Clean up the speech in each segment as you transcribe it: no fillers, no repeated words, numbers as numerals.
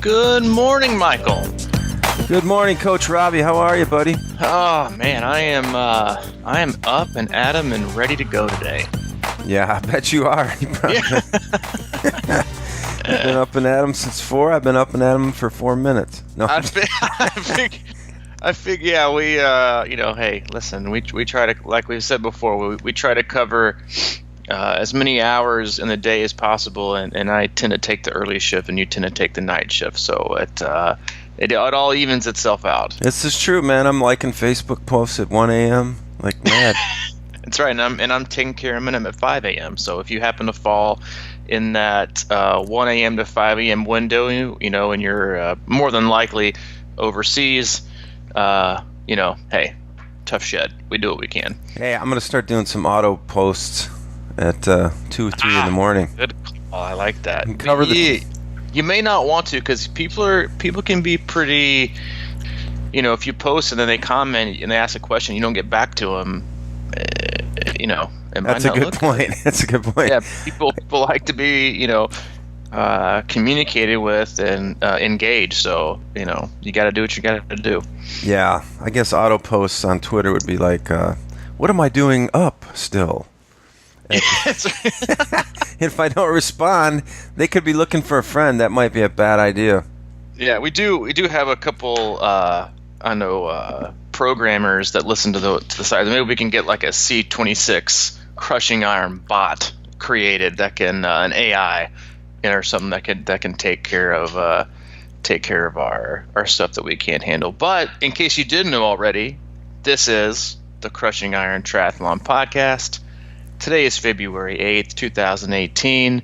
Good morning, Michael. Good morning, Coach Robbie. How are you, buddy? Oh man, I am up and at 'em and ready to go today. Yeah, I bet you are. Yeah. You've been up and at 'em since 4. I've been up and at 'em for 4 minutes. No, I think, yeah, we, hey, listen, we try to, like we've said before, we try to cover as many hours in the day as possible, and I tend to take the early shift, and you tend to take the night shift, so it all evens itself out. this is true, man. I'm liking Facebook posts at 1 a.m. like mad. That's right, and I'm taking care of them at 5 a.m. So if you happen to fall in that 1 a.m. to 5 a.m. window, and you're more than likely overseas, hey, tough shit. We do what we can. Hey, I'm going to start doing some auto posts at 2 or 3 in the morning. Good call. I like that. And cover you may not want to, because people can be pretty, if you post and then they comment and they ask a question, you don't get back to them. That's a good point. That's a good point. Yeah, people like to be, communicated with and engaged. So, you got to do what you got to do. Yeah, I guess auto posts on Twitter would be like, what am I doing up still? If I don't respond, they could be looking for a friend. That might be a bad idea. Yeah, we do have a couple, programmers that listen to the site. Maybe we can get like a C26 crushing iron bot created that can an AI or something that can take care of our stuff that we can't handle. But in case you didn't know already, this is the Crushing Iron Triathlon podcast. Today is February 8th, 2018,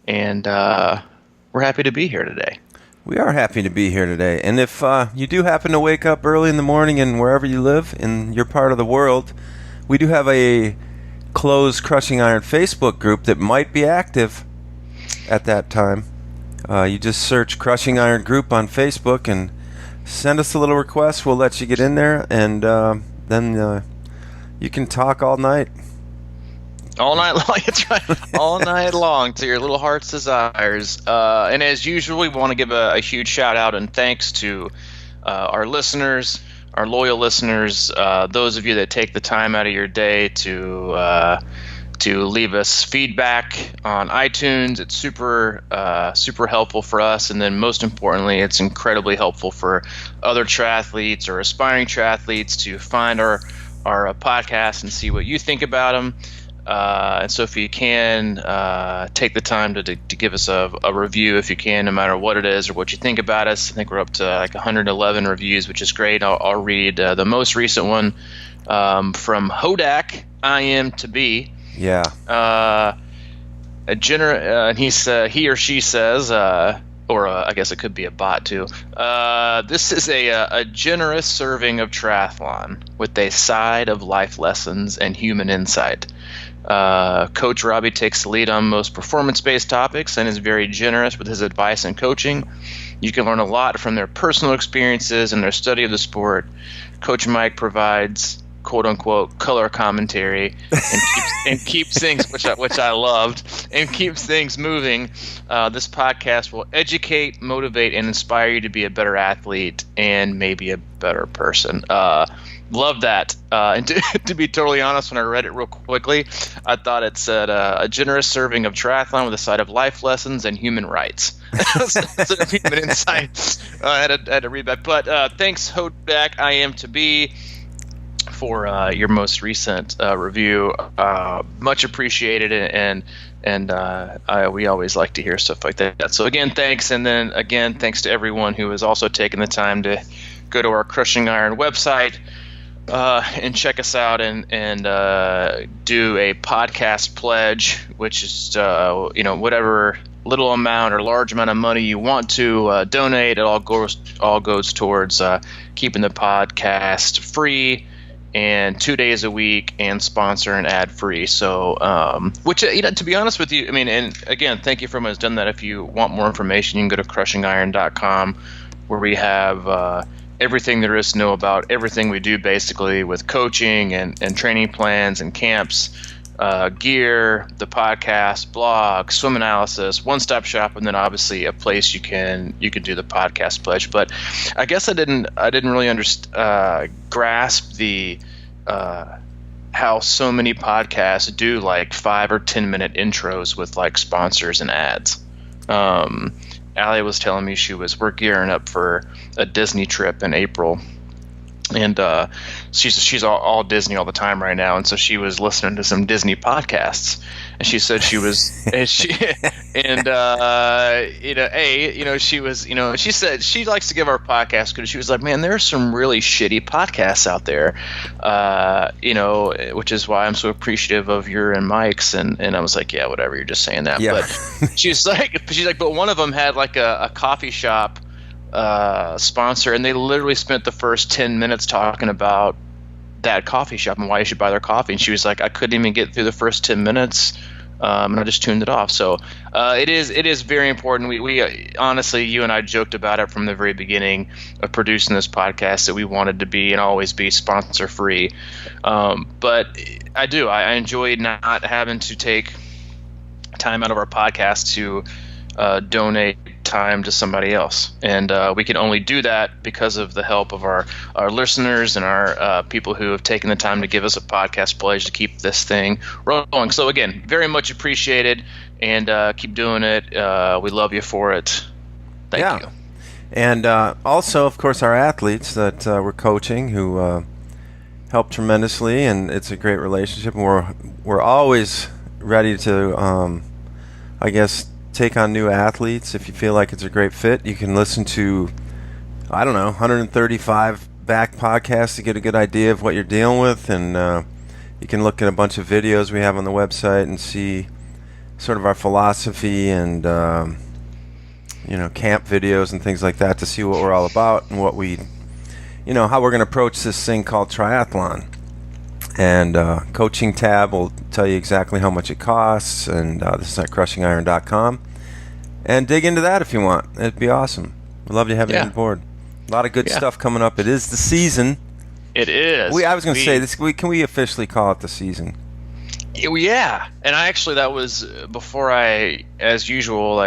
and we're happy to be here today. We are happy to be here today. And if you do happen to wake up early in the morning and wherever you live in your part of the world, we do have a closed Crushing Iron Facebook group that might be active at that time. You just search Crushing Iron Group on Facebook and send us a little request. We'll let you get in there, and then you can talk all night. All night long, that's right. All night long to your little heart's desires. And as usual, we want to give a huge shout out and thanks to our listeners, our loyal listeners, those of you that take the time out of your day to leave us feedback on iTunes. It's super helpful for us, and then most importantly, it's incredibly helpful for other triathletes or aspiring triathletes to find our podcast and see what you think about them. And so if you can take the time to give us a review, if you can, no matter what it is or what you think about us. I think we're up to like 111 reviews, which is great. I'll read the most recent one from Hodak, I am to be. Yeah. And he or she says, or I guess it could be a bot too. This is a generous serving of triathlon with a side of life lessons and human insight. Coach Robbie takes the lead on most performance-based topics and is very generous with his advice and coaching. You can learn a lot from their personal experiences and their study of the sport. Coach Mike provides quote-unquote color commentary and keeps things, which I loved, and keeps things moving. This podcast will educate, motivate, and inspire you to be a better athlete and maybe a better person. Love that. And to be totally honest, when I read it real quickly, I thought it said a generous serving of triathlon with a side of life lessons and human rights. Instead of human insight. I had to read that. But thanks, Hodak, I am to be, for your most recent review. Much appreciated, and we always like to hear stuff like that. So again, thanks, and then again, thanks to everyone who has also taken the time to go to our Crushing Iron website and check us out and do a podcast pledge, which is whatever little amount or large amount of money you want to donate. It all goes towards keeping the podcast free and 2 days a week and sponsor and ad free. So, which, to be honest with you, I mean, and again, thank you for everyone who's done that. If you want more information, you can go to crushingiron.com, where we have everything there is to know about everything we do, basically, with coaching and training plans and camps. gear, the podcast, blog, swim analysis, one-stop shop, and then obviously a place you can do the podcast pledge. But I guess I didn't really grasp the how so many podcasts do like 5 or 10 minute intros with like sponsors and ads. Allie was telling me we're gearing up for a Disney trip in April. And she's all Disney all the time right now, and so she was listening to some Disney podcasts, and she said she was, and she said she likes to give our podcast because she was like, man, there's some really shitty podcasts out there, which is why I'm so appreciative of your and Mike's, and I was like, yeah, whatever, you're just saying that, yeah. But she's like, but one of them had like a coffee shop sponsor, and they literally spent the first 10 minutes talking about that coffee shop and why you should buy their coffee, and she was like, I couldn't even get through the first 10 minutes, and I just tuned it off. So it is very important. We honestly, you and I joked about it from the very beginning of producing this podcast that we wanted to be and always be sponsor free, but I enjoy not having to take time out of our podcast to donate time to somebody else, and we can only do that because of the help of our listeners and our people who have taken the time to give us a podcast pledge to keep this thing rolling. So again, very much appreciated, and keep doing it. We love you for it. Thank you. And also, of course, our athletes that we're coaching who help tremendously, and it's a great relationship. And we're always ready to, take on new athletes. If you feel like it's a great fit, you can listen to, 135 back podcasts to get a good idea of what you're dealing with, and you can look at a bunch of videos we have on the website and see sort of our philosophy and camp videos and things like that to see what we're all about and what we, how we're going to approach this thing called triathlon. And coaching tab will tell you exactly how much it costs, and this is at crushingiron.com. And dig into that if you want. It'd be awesome. We'd love to have you on board. A lot of good stuff coming up. It is the season. It is. I was going to say this. Can we officially call it the season? Yeah, and that was before I, as usual,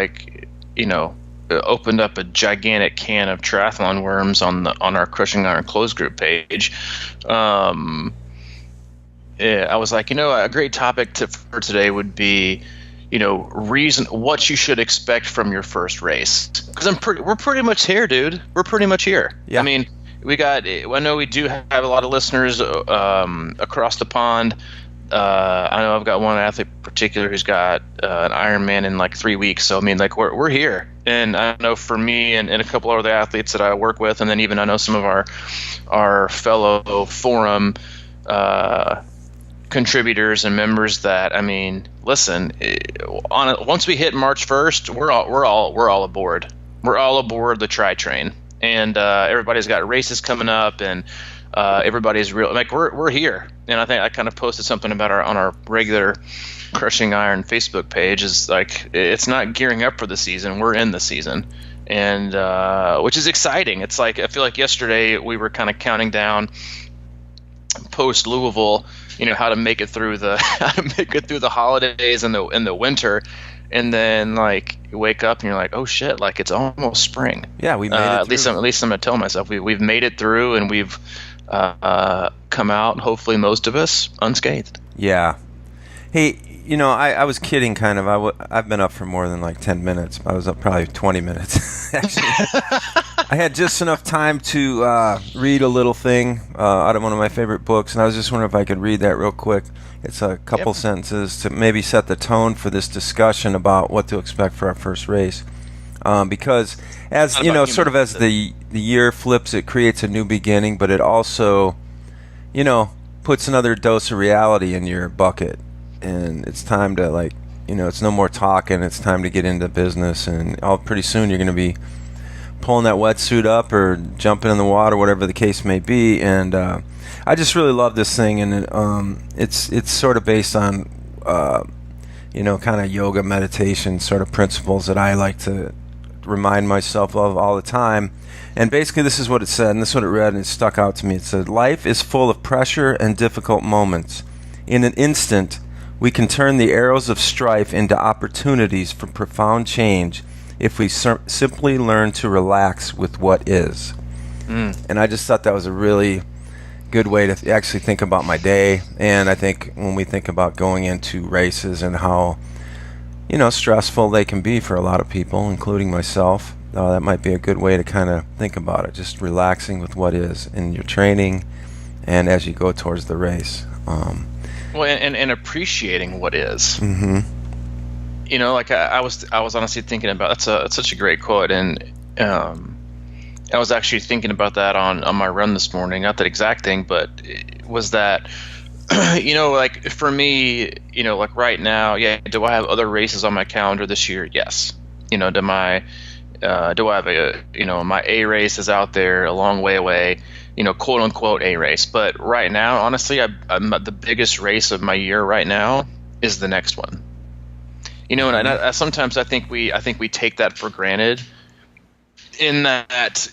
opened up a gigantic can of triathlon worms on our Crushing Iron closed group page. I was like, a great topic for today would be, what you should expect from your first race. Because we're pretty much here, dude. We're pretty much here. Yeah. I mean, I know we do have a lot of listeners across the pond. I know I've got one athlete in particular who's got an Ironman in like 3 weeks. So, I mean, like we're here. And I know for me and a couple of other athletes that I work with, and then even I know some of our fellow forum contributors and members that, I mean, listen, once we hit March 1st, we're all aboard. We're all aboard the Tri Train, and everybody's got races coming up, and everybody's we're here. And I think I kind of posted something about on our regular Crushing Iron Facebook page. Is like, it's not gearing up for the season, we're in the season, and which is exciting. It's like, I feel like yesterday we were kind of counting down post Louisville, how to make it through the holidays and the winter, and then like you wake up and you're like, oh shit, like it's almost spring. Yeah, we made it through. At least I'm gonna tell myself we've made it through, and we've come out, hopefully most of us, unscathed. Yeah. Hey, I was kidding, kind of. I've been up for more than like 10 minutes. I was up probably 20 minutes. Actually, I had just enough time to read a little thing out of one of my favorite books, and I was just wondering if I could read that real quick. It's a couple sentences to maybe set the tone for this discussion about what to expect for our first race. Because as sort of as the year flips, it creates a new beginning, but it also, puts another dose of reality in your bucket. And it's time to it's no more talking. It's time to get into business, and pretty soon you're going to be pulling that wetsuit up or jumping in the water, whatever the case may be. And I just really love this thing, and it's sort of based on kind of yoga meditation sort of principles that I like to remind myself of all the time. And basically, this is what it said, and this is what it read, and it stuck out to me. It said, "Life is full of pressure and difficult moments. In an instant, We can turn the arrows of strife into opportunities for profound change if we simply learn to relax with what is. And I just thought that was a really good way to actually think about my day. And I think when we think about going into races and how, stressful they can be for a lot of people, including myself, that might be a good way to kind of think about it. Just relaxing with what is in your training and as you go towards the race. Well, and appreciating what is. Mm-hmm. I was honestly thinking about that's such a great quote, and I was actually thinking about that on my run this morning. Not that exact thing, but it was that like for me, like right now, yeah. Do I have other races on my calendar this year? Yes. Do I have my A race is out there a long way away. Quote unquote A race. But right now, honestly, I'm the biggest race of my year right now is the next one. And I sometimes I think we take that for granted, in that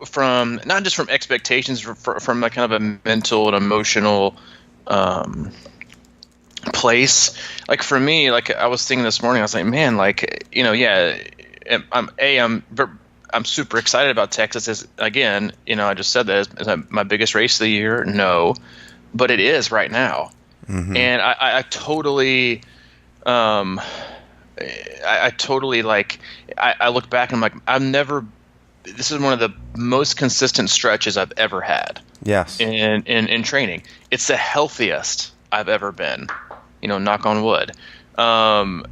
from not just from expectations, from a kind of a mental and emotional place. Like for me, like I was thinking this morning, I was like, man, like yeah, I'm super excited about Texas. Is again, I just said that is my biggest race of the year. No, but it is right now, and I totally, I totally like. I look back and I'm like, this is one of the most consistent stretches I've ever had. Yes. In training, it's the healthiest I've ever been. Knock on wood. And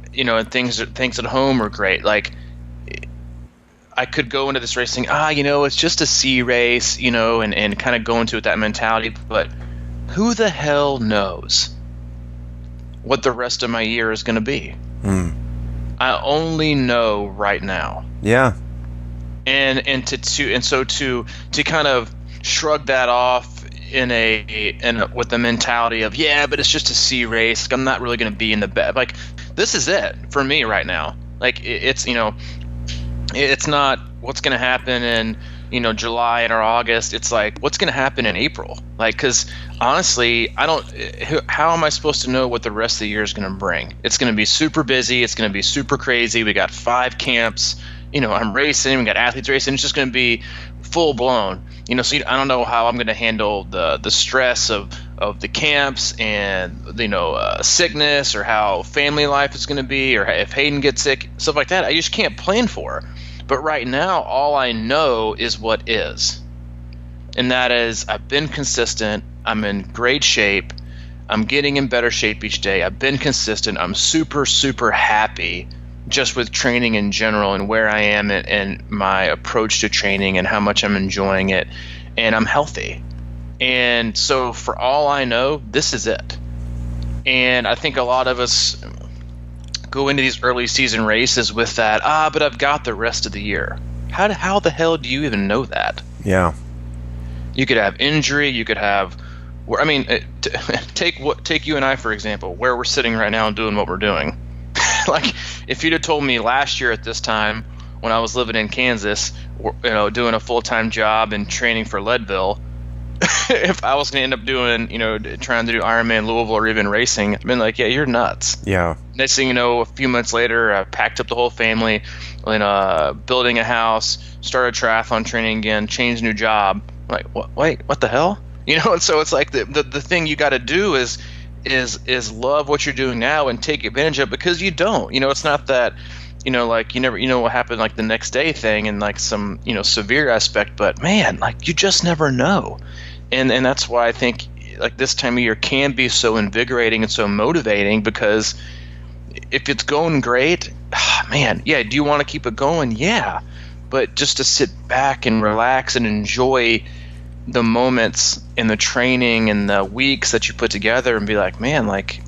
things at home are great. Like, I could go into this race saying, it's just a C race, and kind of go into it with that mentality. But who the hell knows what the rest of my year is going to be? I only know right now. Yeah. And so to kind of shrug that off with the mentality of, yeah, but it's just a C race. I'm not really going to be in the bed. Like, this is it for me right now. Like, it's not what's going to happen in July or August. It's like what's going to happen in April. Like, because honestly, how am I supposed to know what the rest of the year is going to bring? It's going to be super busy. It's going to be super crazy. We got 5 camps. I'm racing. We got athletes racing. It's just going to be full blown. So I don't know how I'm going to handle the stress of the camps and sickness, or how family life is going to be, or if Hayden gets sick, stuff like that. I just can't plan for. But right now, all I know is what is. And that is, I've been consistent. I'm in great shape. I'm getting in better shape each day. I've been consistent. I'm super, super happy just with training in general and where I am and my approach to training and how much I'm enjoying it. And I'm healthy. And so for all I know, this is it. And I think a lot of us go into these early season races with that, but I've got the rest of the year. How the hell do you even know that? Yeah. You could have injury, you could have, take you and I, for example, where we're sitting right now and doing what we're doing. Like, if you'd have told me last year at this time, when I was living in Kansas, doing a full-time job and training for Leadville, if I was going to end up doing, trying to do Ironman Louisville or even racing, I've been like, yeah, you're nuts. Yeah. Next thing you know, a few months later, I packed up the whole family, and building a house, started triathlon training again, changed new job. I'm like, what? Wait, what the hell? And so it's like the thing you got to do is love what you're doing now and take advantage of it, because you don't. It's not that, like, you never, what happened, like the next day thing and like some, severe aspect, but man, like, you just never know. And that's why I think like this time of year can be so invigorating and so motivating, because if it's going great, man, yeah, do you want to keep it going? Yeah. But just to sit back and relax and enjoy the moments in the training and the weeks that you put together and be like, man, like,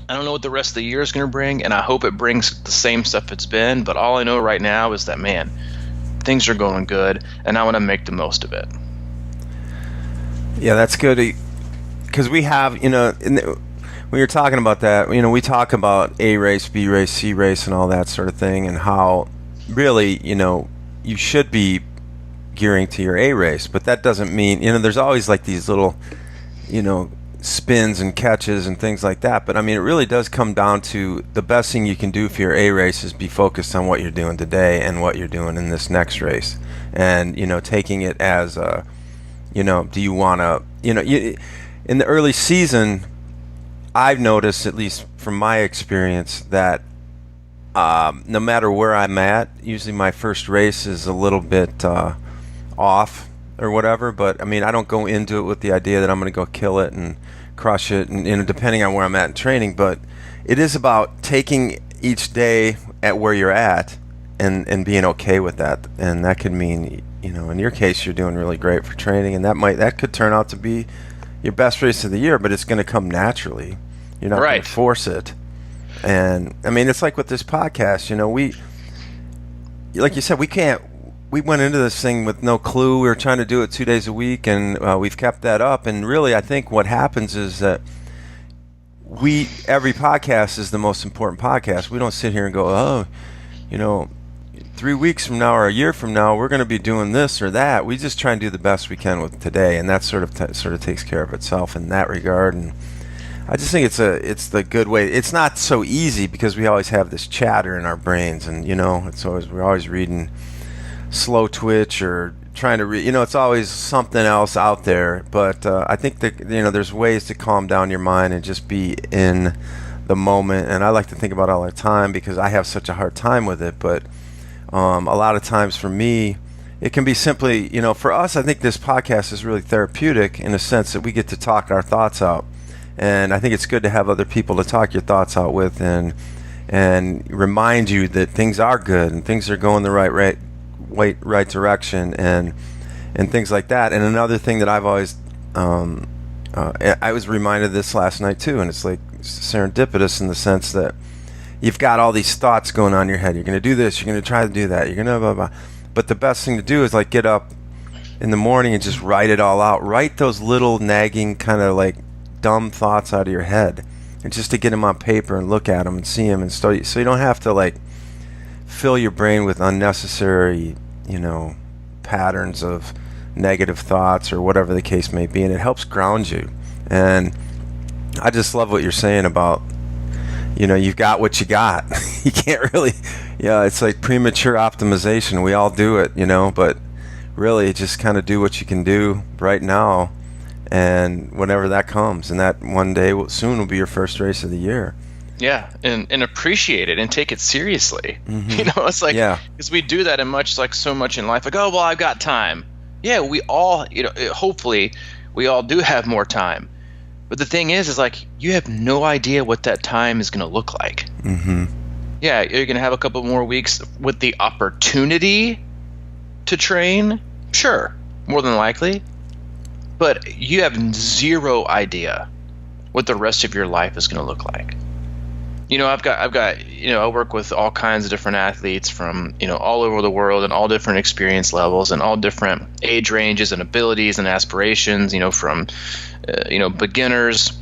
I don't know what the rest of the year is going to bring, and I hope it brings the same stuff it's been, but all I know right now is that, man, things are going good, and I want to make the most of it. Yeah, that's good, because we have, when you're talking about that, we talk about A race, B race, C race, and all that sort of thing, and how really, you should be gearing to your A race, but that doesn't mean, there's always like these little, spins and catches and things like that. But I mean, it really does come down to the best thing you can do for your A race is be focused on what you're doing today and what you're doing in this next race. And, taking it as a, do you want to, in the early season, I've noticed, at least from my experience, that no matter where I'm at, usually my first race is a little bit off or whatever. But I mean, I don't go into it with the idea that I'm going to go kill it and crush it, and depending on where I'm at in training. But it is about taking each day at where you're at and being okay with that. And that could mean, in your case, you're doing really great for training, and that could turn out to be your best race of the year, but it's going to come naturally. You're not going to force it. And I mean, it's like with this podcast, like you said, we went into this thing with no clue. We were trying to do it 2 days a week, and we've kept that up. And really, I think what happens is that every podcast is the most important podcast. We don't sit here and go, 3 weeks from now or a year from now, we're going to be doing this or that. We just try and do the best we can with today, and that sort of takes care of itself in that regard. And I just think it's the good way. It's not so easy because we always have this chatter in our brains, and we're always reading slow twitch or trying to read. It's always something else out there. But I think that there's ways to calm down your mind and just be in the moment. And I like to think about it all the time because I have such a hard time with it. But a lot of times for me, it can be simply, for us, I think this podcast is really therapeutic in a sense that we get to talk our thoughts out. And I think it's good to have other people to talk your thoughts out with and remind you that things are good and things are going the right direction and things like that. And another thing that I've always, I was reminded of this last night too, and it's like serendipitous in the sense that you've got all these thoughts going on in your head. You're going to do this, you're going to try to do that, you're going to blah, blah. But the best thing to do is like get up in the morning and just write it all out. Write those little nagging kind of like dumb thoughts out of your head, and just to get them on paper and look at them and see them, and so you don't have to like fill your brain with unnecessary patterns of negative thoughts or whatever the case may be. And it helps ground you. And I just love what you're saying about you've got what you got. You can't really it's like premature optimization. We all do it, but really just kind of do what you can do right now, and whenever that comes, and that one day soon will be your first race of the year. Yeah, and appreciate it and take it seriously. Mm-hmm. It's like, because we do that so much in life. Like, oh, well, I've got time. Yeah, we all, hopefully we all do have more time. But the thing is like, you have no idea what that time is going to look like. Mm-hmm. Yeah, you're going to have a couple more weeks with the opportunity to train. Sure, more than likely. But you have zero idea what the rest of your life is going to look like. I've got I work with all kinds of different athletes from all over the world and all different experience levels and all different age ranges and abilities and aspirations. From beginners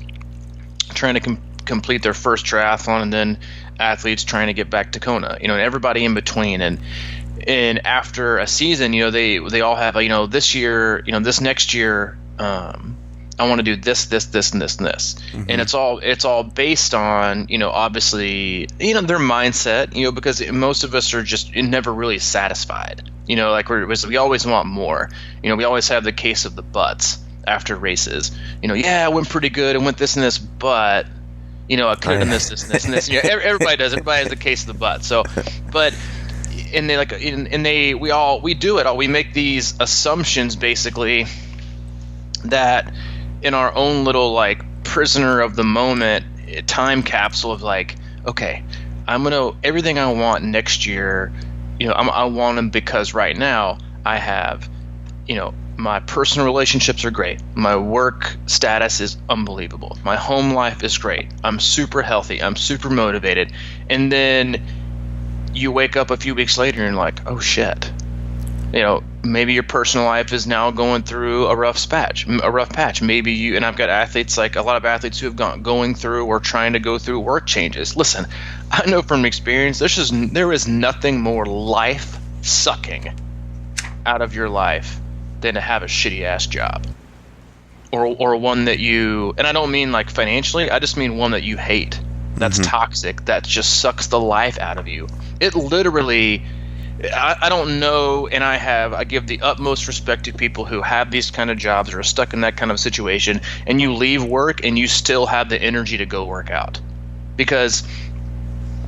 trying to complete their first triathlon, and then athletes trying to get back to Kona. And everybody in between. And after a season, they all have this year, this next year. I want to do this, and this, and this. Mm-hmm. And it's all based on, obviously, their mindset, because most of us are just never really satisfied. Like we always want more. We always have the case of the buts after races. I went pretty good and went this and this, but, I could have done this, and this. Everybody does. Everybody has the case of the butt. So, but, and they we do it all. We make these assumptions basically that in our own little like prisoner of the moment time capsule of like, okay, I'm gonna everything I want next year, I want them because right now I have, my personal relationships are great, my work status is unbelievable, my home life is great, I'm super healthy, I'm super motivated, and then you wake up a few weeks later and you're like, oh shit. Maybe your personal life is now going through a rough patch. Maybe and I've got athletes, like a lot of athletes who have going through or trying to go through work changes. Listen, I know from experience, there is nothing more life sucking out of your life than to have a shitty ass job. or one that you, and I don't mean like financially, I just mean one that you hate, that's toxic, that just sucks the life out of you. It literally, I don't know, and I give the utmost respect to people who have these kind of jobs or are stuck in that kind of situation, and you leave work and you still have the energy to go work out. Because,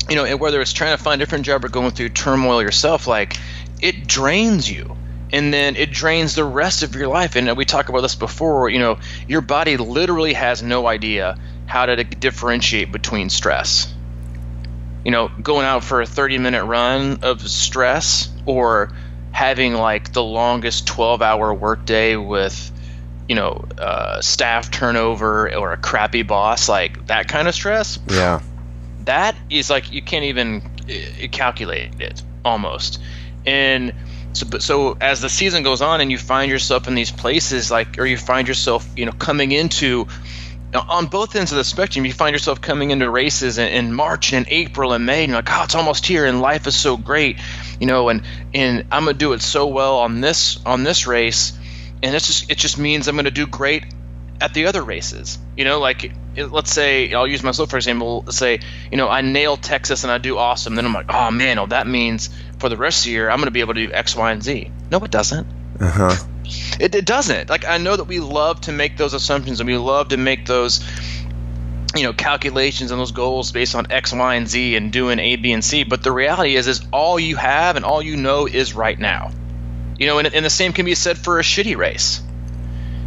you know, whether it's trying to find a different job or going through turmoil yourself, like, it drains you. And then it drains the rest of your life. And we talked about this before, you know, your body literally has no idea how to differentiate between stress. You know, going out for a 30-minute run of stress, or having like the longest 12-hour workday with, you know, staff turnover or a crappy boss, like that kind of stress. Yeah. That is like, you can't even calculate it almost. And so as the season goes on and you find yourself in these places, like, or you find yourself, you know, coming into, on both ends of the spectrum, you find yourself coming into races in March and April and May, and you're like, oh, it's almost here and life is so great, you know, and I'm gonna do it so well on this race, and it just means I'm gonna do great at the other races. You know, like, let's say, I'll use myself for example. Let's say, you know, I nail Texas and I do awesome. Then I'm like, oh man, well, that means for the rest of the year I'm going to be able to do X, Y, and Z. No, it doesn't. It doesn't. Like, I know that we love to make those assumptions and we love to make those, you know, calculations and those goals based on X, Y, and Z and doing A, B, and C. But the reality is all you have and all you know is right now. You know, and the same can be said for a shitty race.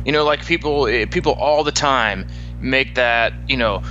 You know, like people all the time make that, you know,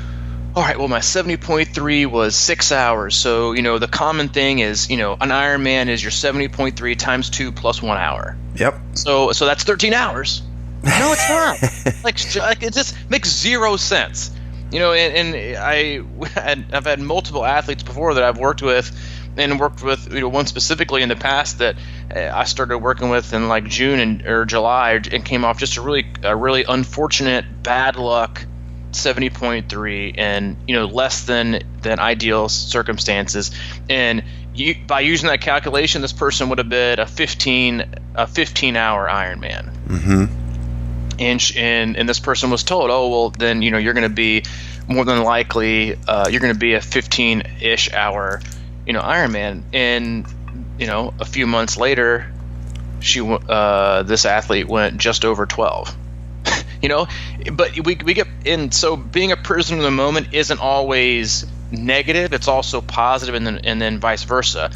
all right, well, my 70.3 was 6 hours. So, you know, the common thing is, you know, an Ironman is your 70.3 times 2 plus 1 hour. Yep. So that's 13 hours. No, it's not. like it just makes zero sense. You know, and I've had multiple athletes before that I've worked with, you know, one specifically in the past that I started working with in like June or July, and came off just a really unfortunate bad luck 70.3 and, you know, less than ideal circumstances. And by using that calculation, this person would have been a 15-hour Ironman. And this person was told, oh, well, then, you know, you're going to be more than likely you're going to be a 15-ish hour, you know, Ironman. And, you know, a few months later, this athlete went just over 12. You know, but we get in. So being a prisoner of the moment isn't always negative. It's also positive, and then vice versa.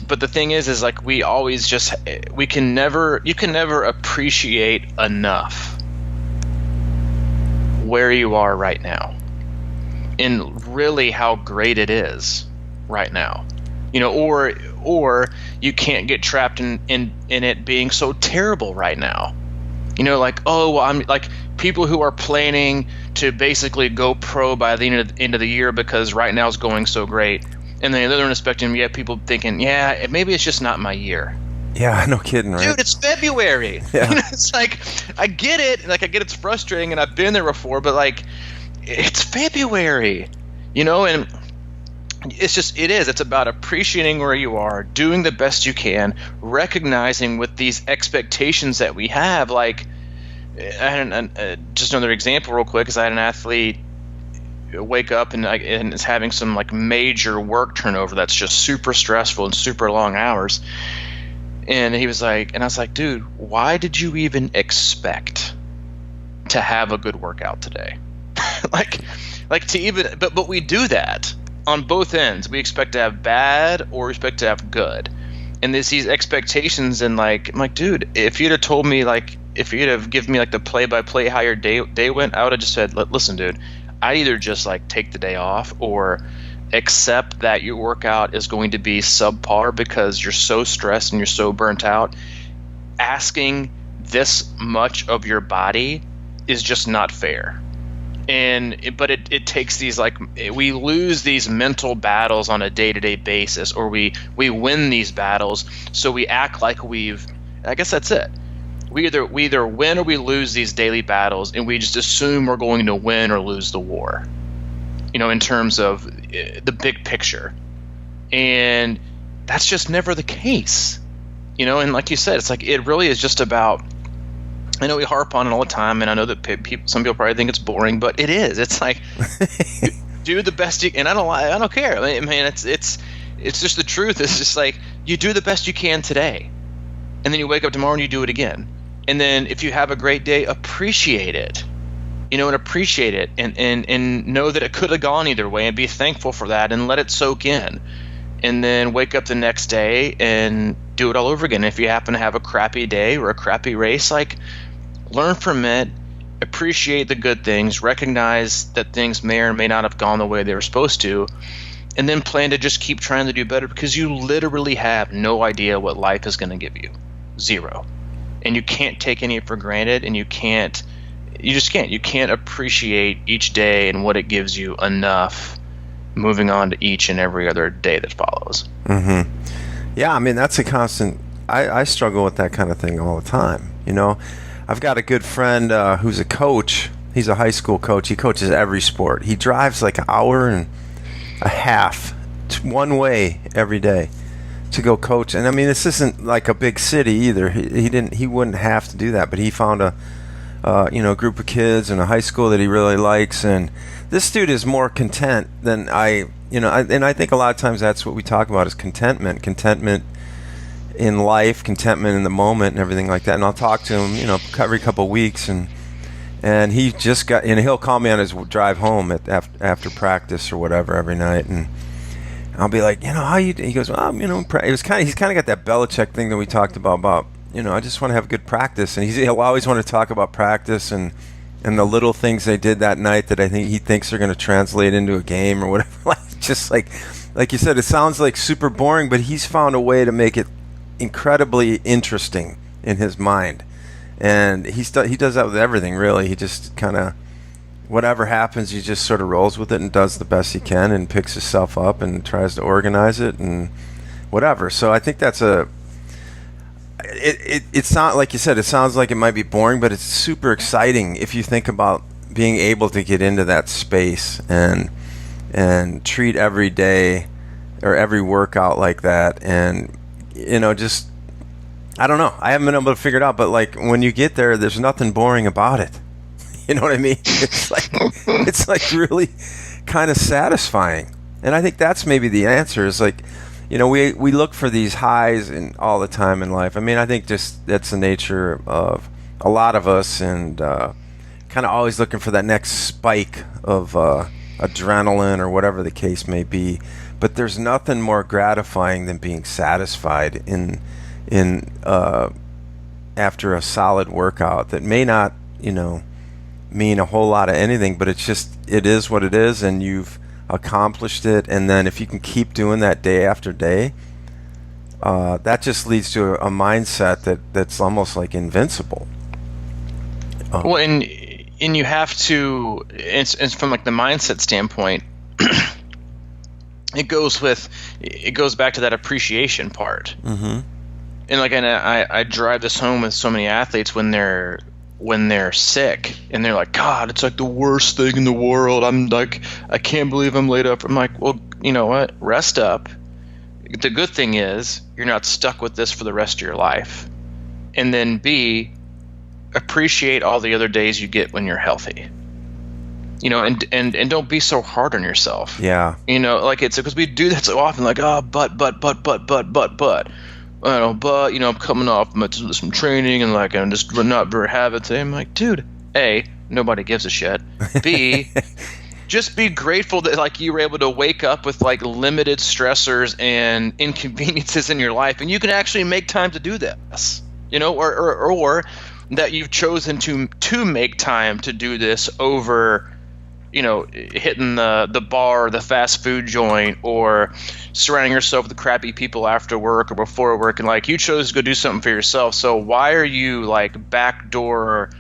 But the thing is like we always you can never appreciate enough where you are right now, and really how great it is right now. You know, or you can't get trapped in it being so terrible right now. You know, like, oh, well, I'm like people who are planning to basically go pro by the end of the year because right now is going so great. And then the other end of the spectrum, you have people thinking, yeah, maybe it's just not my year. Yeah, no kidding, right? Dude, it's February. Yeah. You know, it's like, I get it. Like, I get it's frustrating, and I've been there before, but like, it's February, you know, and it's about appreciating where you are, doing the best you can, recognizing with these expectations that we have. Like, just another example real quick is I had an athlete wake up and is having some like major work turnover that's just super stressful and super long hours. And he was like, and I was like, dude, why did you even expect to have a good workout today? like to even, but we do that. On both ends, we expect to have bad or we expect to have good, and there's these expectations. And like, I'm like, dude, if you'd have told me, like, if you'd have given me like the play-by-play how your day went, I would have just said, listen, dude, I either just like take the day off or accept that your workout is going to be subpar because you're so stressed and you're so burnt out. Asking this much of your body is just not fair. But it takes these, like, we lose these mental battles on a day-to-day basis, or we win these battles, so we act like I guess that's it. We either win or we lose these daily battles, and we just assume we're going to win or lose the war, you know, in terms of the big picture. And that's just never the case, you know. And like you said, it's like, it really is just about I know we harp on it all the time, and I know that some people probably think it's boring, but it is. It's like do the best you, and I don't care. I mean, it's just the truth. It's just like you do the best you can today, and then you wake up tomorrow and you do it again. And then if you have a great day, appreciate it, and appreciate it, and know that it could have gone either way, and be thankful for that, and let it soak in. And then wake up the next day and do it all over again. If you happen to have a crappy day or a crappy race, like, learn from it, appreciate the good things, recognize that things may or may not have gone the way they were supposed to, and then plan to just keep trying to do better, because you literally have no idea what life is going to give you. Zero. And you can't take any for granted, and you just can't. You can't appreciate each day and what it gives you enough moving on to each and every other day that follows. Mm-hmm. Yeah, I mean, that's a constant. I struggle with that kind of thing all the time. I've got a good friend who's a coach. He's a high school coach. He coaches every sport. He drives like an hour and a half one way every day to go coach. And I mean, this isn't like a big city either. He wouldn't have to do that, but he found a group of kids in a high school that he really likes, and this dude is more content than and I think a lot of times that's what we talk about is contentment in life, contentment in the moment, and everything like that. And I'll talk to him, every couple of weeks, and he just got, and he'll call me on his drive home after practice or whatever every night, and I'll be like, how you? He goes, well, he's kind of got that Belichick thing that we talked about. I just want to have good practice, and he'll always want to talk about practice and the little things they did that night that I think he thinks are going to translate into a game or whatever. Just like you said, it sounds like super boring, but he's found a way to make it incredibly interesting in his mind, and he does that with everything, really. He just kind of, whatever happens, he just sort of rolls with it and does the best he can and picks himself up and tries to organize it and whatever. So I think that's it's not, like you said, it sounds like it might be boring, but it's super exciting if you think about being able to get into that space and treat every day or every workout like that. And just, I don't know, I haven't been able to figure it out, but like when you get there, there's nothing boring about it. You know what I mean? It's like really kind of satisfying. And I think that's maybe the answer, is like, we look for these highs all the time in life. I mean, I think just that's the nature of a lot of us, and kind of always looking for that next spike of adrenaline or whatever the case may be. But there's nothing more gratifying than being satisfied in after a solid workout that may not, mean a whole lot of anything, but it is what it is, and you've accomplished it. And then if you can keep doing that day after day, that just leads to a mindset that's almost like invincible. Well, and you have to, it's from like the mindset standpoint, it goes back to that appreciation part. Mm-hmm. And like, I drive this home with so many athletes when they're sick and they're like, God, it's like the worst thing in the world. I'm like, I can't believe I'm laid up. I'm like, well, you know what? Rest up. The good thing is you're not stuck with this for the rest of your life. And then B, appreciate all the other days you get when you're healthy. And don't be so hard on yourself. Yeah. Like, it's because we do that so often, like, oh, but. I'm coming off some training and like I'm just not very happy today. I'm like, dude, A, nobody gives a shit. B, just be grateful that like you were able to wake up with like limited stressors and inconveniences in your life, and you can actually make time to do this. Or that you've chosen to make time to do this over, hitting the bar, the fast food joint, or surrounding yourself with crappy people after work or before work, and like you chose to go do something for yourself. So why are you like backdoor,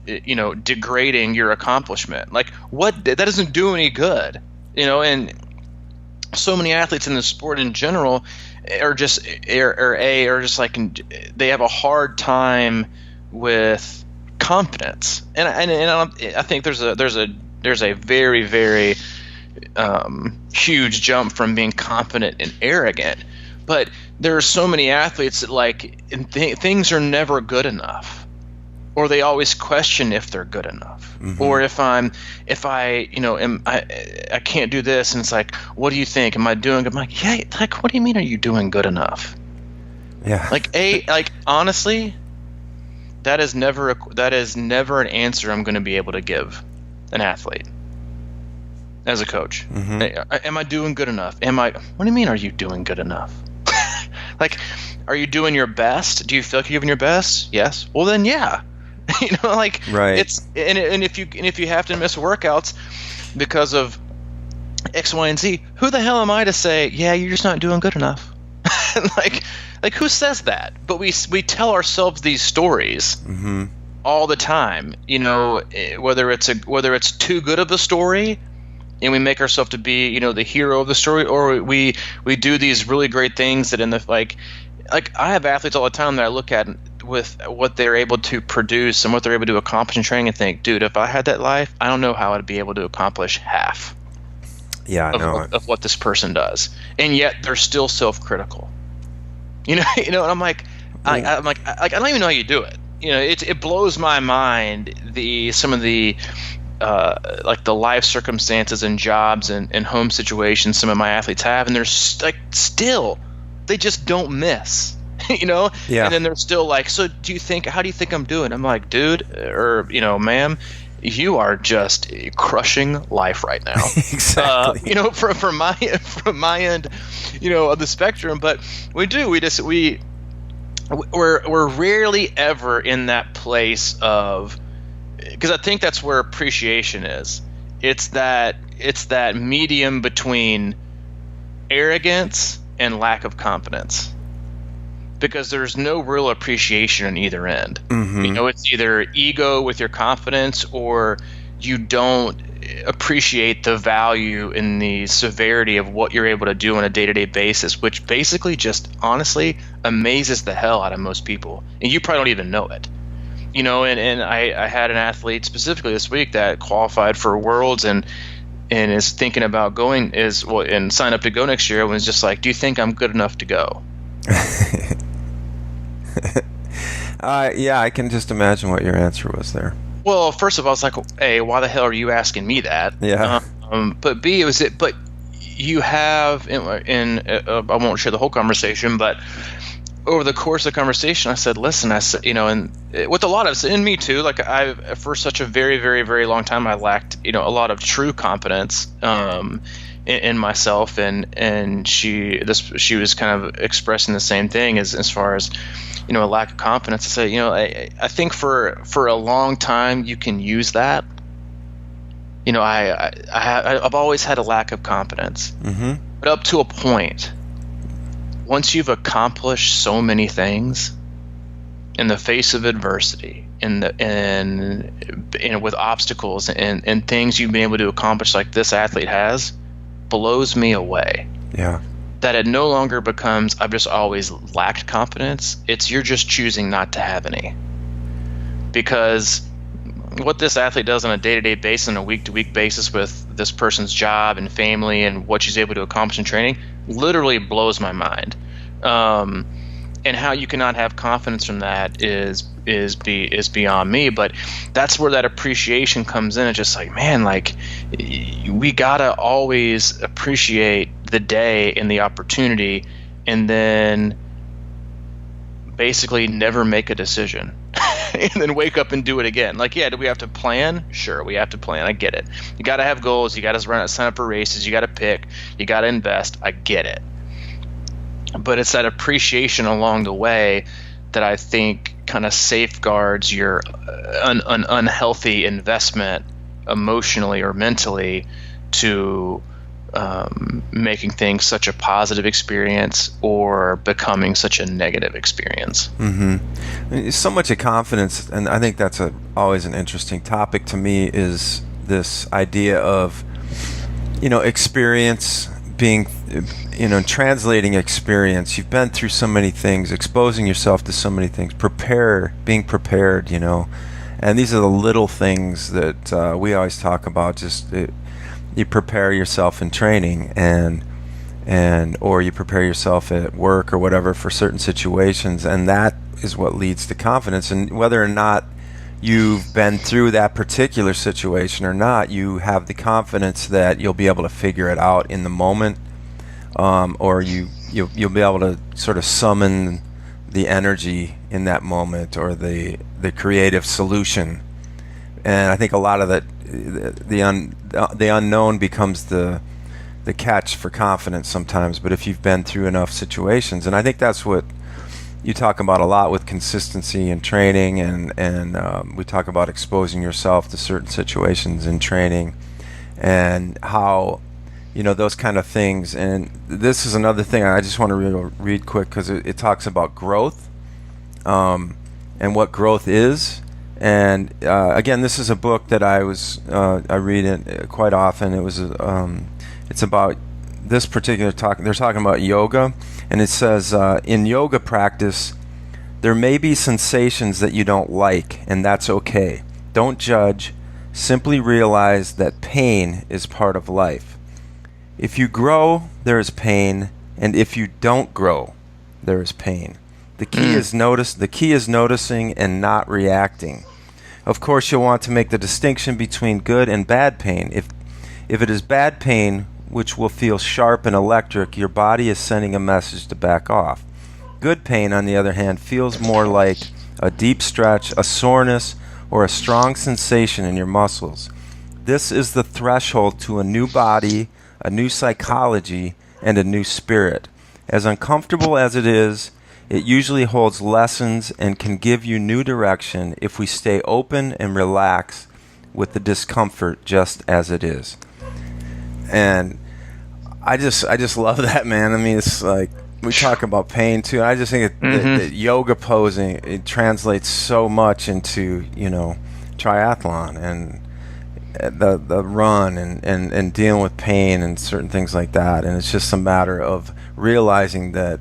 degrading your accomplishment? Like, what, that doesn't do any good, and so many athletes in the sport in general are just like, they have a hard time with confidence, and I think there's a very, very huge jump from being confident and arrogant. But there are so many athletes that like things are never good enough. or they always question if they're good enough, or if I can't do this, and it's like, what do you think? Am I doing good? I'm like, yeah, like, what do you mean? Are you doing good enough? Yeah. Like honestly, that is never an answer I'm going to be able to give an athlete as a coach. Am I doing good enough? What do you mean? Are you doing good enough? Like, are you doing your best? Do you feel like you're giving your best? Yes. Well, then, yeah. Like, right. It's and if you have to miss workouts because of X, Y, and Z, who the hell am I to say, yeah, you're just not doing good enough? like who says that? But we tell ourselves these stories all the time. Whether it's too good of a story, and we make ourselves to be, the hero of the story, or we do these really great things that in the like I have athletes all the time that I look at with what they're able to produce and what they're able to accomplish in training and think, dude, if I had that life, I don't know how I'd be able to accomplish half of what this person does. And yet they're still self-critical. And I'm like, I don't even know how you do it. It blows my mind some of the like the life circumstances and jobs and home situations some of my athletes have, and they're still, they just don't miss. Yeah. And then they're still like, so how do you think I'm doing? I'm like, dude, or ma'am, you are just crushing life right now. Exactly. From my end, of the spectrum. But we're rarely ever in that place of, because I think that's where appreciation is. It's that medium between arrogance and lack of confidence. Because there's no real appreciation on either end. It's either ego with your confidence, or you don't appreciate the value and the severity of what you're able to do on a day-to-day basis, which basically just honestly amazes the hell out of most people. And you probably don't even know it. And I had an athlete specifically this week that qualified for Worlds and is thinking about and sign up to go next year, and was just like, do you think I'm good enough to go? Yeah, I can just imagine what your answer was there. Well, first of all, it's like, A, why the hell are you asking me that? Yeah. But B, but you have, I won't share the whole conversation, but over the course of the conversation, I said, and with a lot of, and me too, like for such a very, very, very long time, I lacked, a lot of true confidence in myself, and she was kind of expressing the same thing as far as, a lack of confidence. I said, I think for a long time you can use that. I've always had a lack of confidence, but up to a point. Once you've accomplished so many things in the face of adversity, and with obstacles and things you've been able to accomplish, like this athlete has, blows me away. Yeah. That it no longer becomes, I've just always lacked confidence. It's you're just choosing not to have any. Because what this athlete does on a day-to-day basis, on a week-to-week basis with this person's job and family and what she's able to accomplish in training literally blows my mind. And how you cannot have confidence from that is beyond me. But that's where that appreciation comes in. It's just like, man, like we gotta always appreciate the day and the opportunity, and then basically never make a decision. And then wake up and do it again. Like, yeah, do we have to plan? Sure, we have to plan. I get it. You got to have goals. You got to sign up for races. You got to pick. You got to invest. I get it. But it's that appreciation along the way that I think kind of safeguards your an unhealthy investment emotionally or mentally to making things such a positive experience or becoming such a negative experience. So much of confidence, and I think that's always an interesting topic to me, is this idea of experience being, translating experience. You've been through so many things, exposing yourself to so many things, being prepared, and these are the little things that we always talk about. You prepare yourself in training or you prepare yourself at work or whatever for certain situations, and that is what leads to confidence. And whether or not you've been through that particular situation or not, you have the confidence that you'll be able to figure it out in the moment, or you'll be able to sort of summon the energy in that moment, or the creative solution. And I think a lot of the unknown becomes the catch for confidence sometimes. But if you've been through enough situations, and I think that's what you talk about a lot with consistency and training, and we talk about exposing yourself to certain situations in training, and how, those kind of things. And this is another thing I just want to read quick, because it talks about growth, and what growth is. And again, this is a book that I read it quite often. It's about this particular talk. They're talking about yoga, and it says, in yoga practice, there may be sensations that you don't like, and that's okay. Don't judge. Simply realize that pain is part of life. If you grow, there is pain, and if you don't grow, there is pain. The key is noticing and not reacting. Of course, you'll want to make the distinction between good and bad pain. If it is bad pain, which will feel sharp and electric, your body is sending a message to back off. Good pain, on the other hand, feels more like a deep stretch, a soreness, or a strong sensation in your muscles. This is the threshold to a new body, a new psychology, and a new spirit. As uncomfortable as it is, it usually holds lessons and can give you new direction if we stay open and relax with the discomfort just as it is. And I just love that, man. I mean, it's like, we talk about pain too. I just think that yoga posing, it translates so much into, triathlon and the run and dealing with pain and certain things like that. And it's just a matter of realizing that,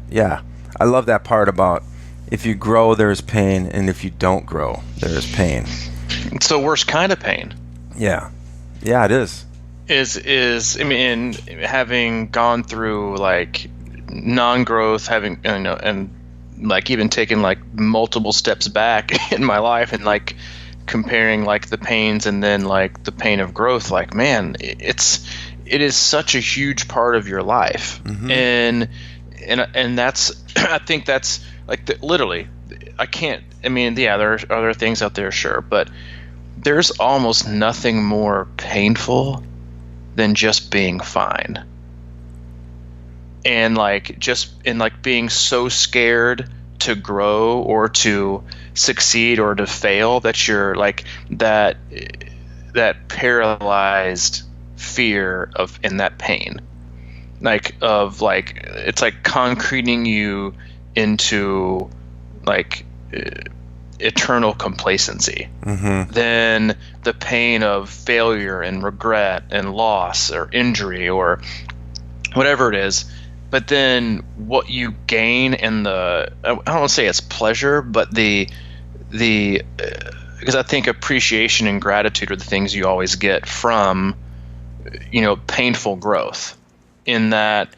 I love that part about, if you grow, there's pain, and if you don't grow, there is pain. It's the worst kind of pain. Yeah, it is. Having gone through like non-growth, having and like even taken like multiple steps back in my life, and like comparing like the pains and then like the pain of growth, like, man, it is such a huge part of your life. And that's I think that's like literally, there are other things out there, sure, but there's almost nothing more painful than just being fine. And being so scared to grow or to succeed or to fail that you're like that paralyzed fear of, and that pain, it's like concreting you into like eternal complacency. Then the pain of failure and regret and loss or injury or whatever it is. But then what you gain in I don't want to say it's pleasure, but because I think appreciation and gratitude are the things you always get from, painful growth. In that,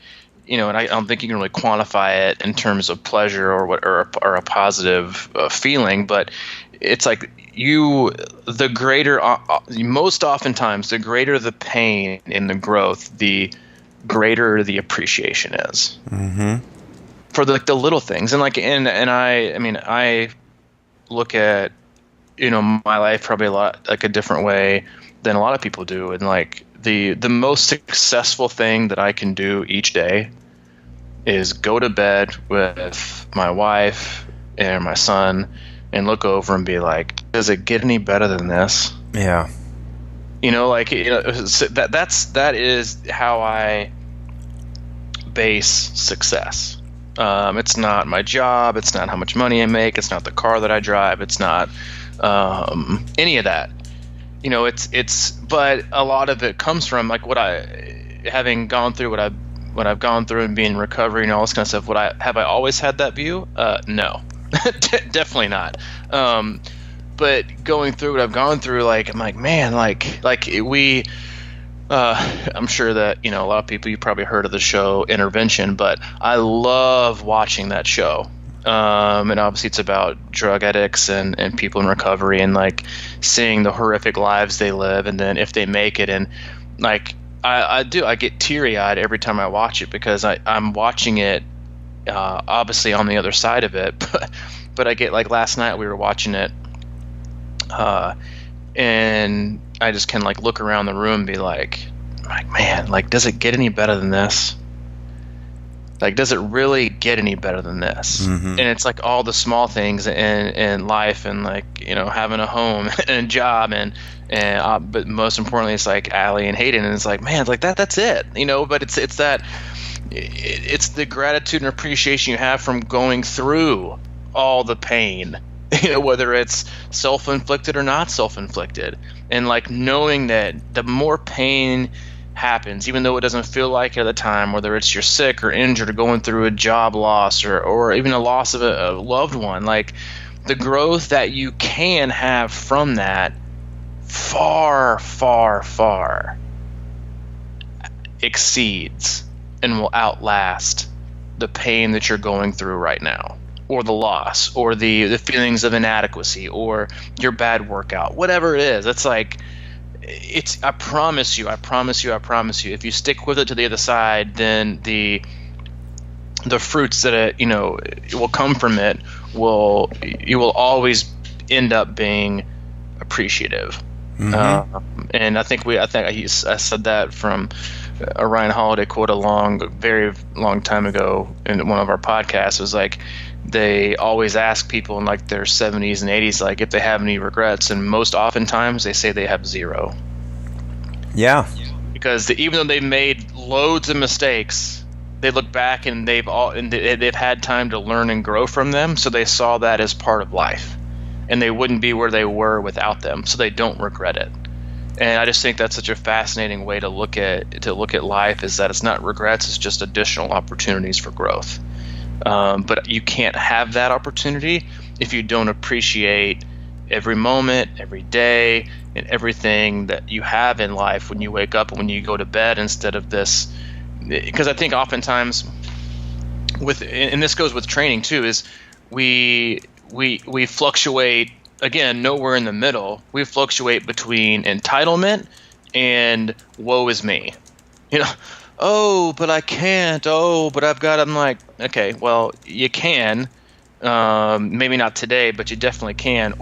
and I don't think you can really quantify it in terms of pleasure or a positive feeling, but it's like the greater, most oftentimes, the greater the pain in the growth, the greater the appreciation is for the little things. And I look at my life probably a lot like a different way than a lot of people do, and like the most successful thing that I can do each day is go to bed with my wife and my son and look over and be like, does it get any better than this? Yeah. That is how I base success. It's not my job. It's not how much money I make. It's not the car that I drive. It's not any of that. But a lot of it comes from like having gone through what I've gone through and being in recovery and all this kind of stuff. Have I always had that view? No, definitely not. But going through what I've gone through, like, I'm like, man, I'm sure that, a lot of people, you probably heard of the show Intervention, but I love watching that show. And obviously it's about drug addicts and people in recovery, and like seeing the horrific lives they live, and then if they make it. And like I get teary-eyed every time I watch it, because I'm watching it obviously on the other side of it, but I get, like, last night we were watching it, and I just can like look around the room and be like, man, like, does it get any better than this? Like, does it really get any better than this? Mm-hmm. And it's like all the small things in life, and like, you know, having a home and a job, and but most importantly, it's like Allie and Hayden, and it's like, man, like that's it, you know. But it's the gratitude and appreciation you have from going through all the pain, you know, whether it's self-inflicted or not self-inflicted, and like knowing that the more pain happens, even though it doesn't feel like it at the time, whether it's you're sick or injured or going through a job loss, or even a loss of a loved one, like the growth that you can have from that far, far, far exceeds and will outlast the pain that you're going through right now, or the loss, or the feelings of inadequacy, or your bad workout, whatever it is. It's like, I promise you, if you stick with it to the other side, then the fruits that will come from it, you will always end up being appreciative. Mm-hmm. And I think I said that from a Ryan Holiday quote very long time ago in one of our podcasts. It was like, they always ask people in like their 70s and 80s, like, if they have any regrets, and most oftentimes they say they have zero. Yeah. Because even though they've made loads of mistakes, they look back and they've had time to learn and grow from them, so they saw that as part of life, and they wouldn't be where they were without them, so they don't regret it. And I just think that's such a fascinating way to look at life, is that it's not regrets, it's just additional opportunities for growth. But you can't have that opportunity if you don't appreciate every moment, every day, and everything that you have in life when you wake up and when you go to bed, instead of this. Because I think oftentimes, and this goes with training too, is we fluctuate, again, nowhere in the middle. We fluctuate between entitlement and woe is me. You know, oh, but I can't. Oh, but I've got. I'm like, okay, well, you can. Maybe not today, but you definitely can.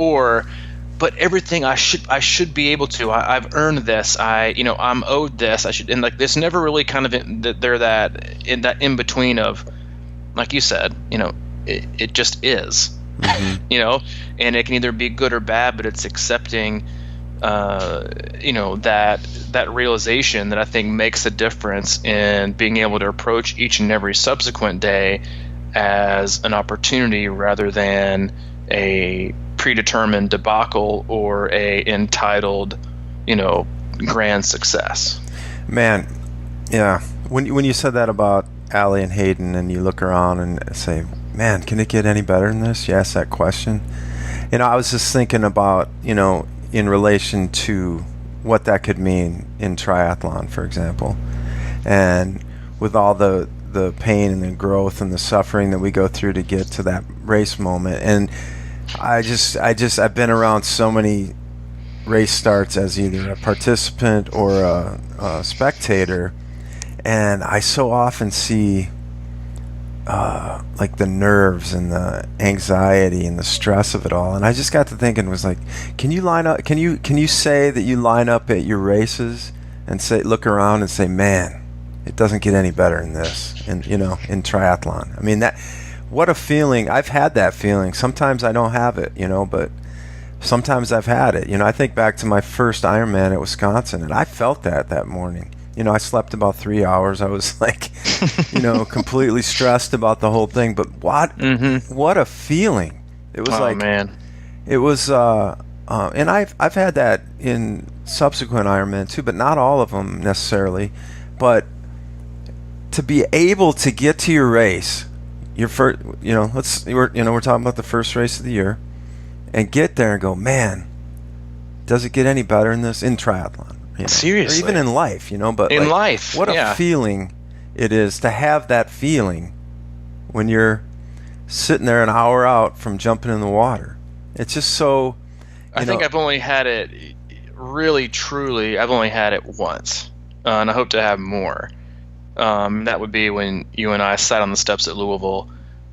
But everything I should be able to. I've earned this. I'm owed this. I should. And like, there's never really kind of that in between of, like you said, it just is. Mm-hmm. And it can either be good or bad, but it's accepting. That realization that I think makes a difference in being able to approach each and every subsequent day as an opportunity rather than a predetermined debacle or a entitled, grand success. Man, yeah. When you said that about Allie and Hayden, and you look around and say, man, can it get any better than this? You ask that question. I was just thinking about, in relation to what that could mean in triathlon, for example, and with all the pain and the growth and the suffering that we go through to get to that race moment. And I've been around so many race starts as either a participant or a spectator, and I so often see like the nerves and the anxiety and the stress of it all. And I just got to thinking, was like, can you say that you line up at your races and look around and say, man, it doesn't get any better than this in triathlon. I mean, what a feeling. I've had that feeling. Sometimes I don't have it, but sometimes I've had it. I think back to my first Ironman at Wisconsin, and I felt that morning. I slept about 3 hours. I was like, completely stressed about the whole thing. But what a feeling! It was man. It was, and I've had that in subsequent Ironman too, but not all of them necessarily. But to be able to get to your race, your first, we're talking about the first race of the year, and get there and go, man, does it get any better than this in triathlon? Seriously. Or even in life, but in life, what a feeling it is to have that feeling when you're sitting there an hour out from jumping in the water. It's just so. I think I've only had it really, truly. I've only had it once, and I hope to have more. That would be when you and I sat on the steps at Louisville.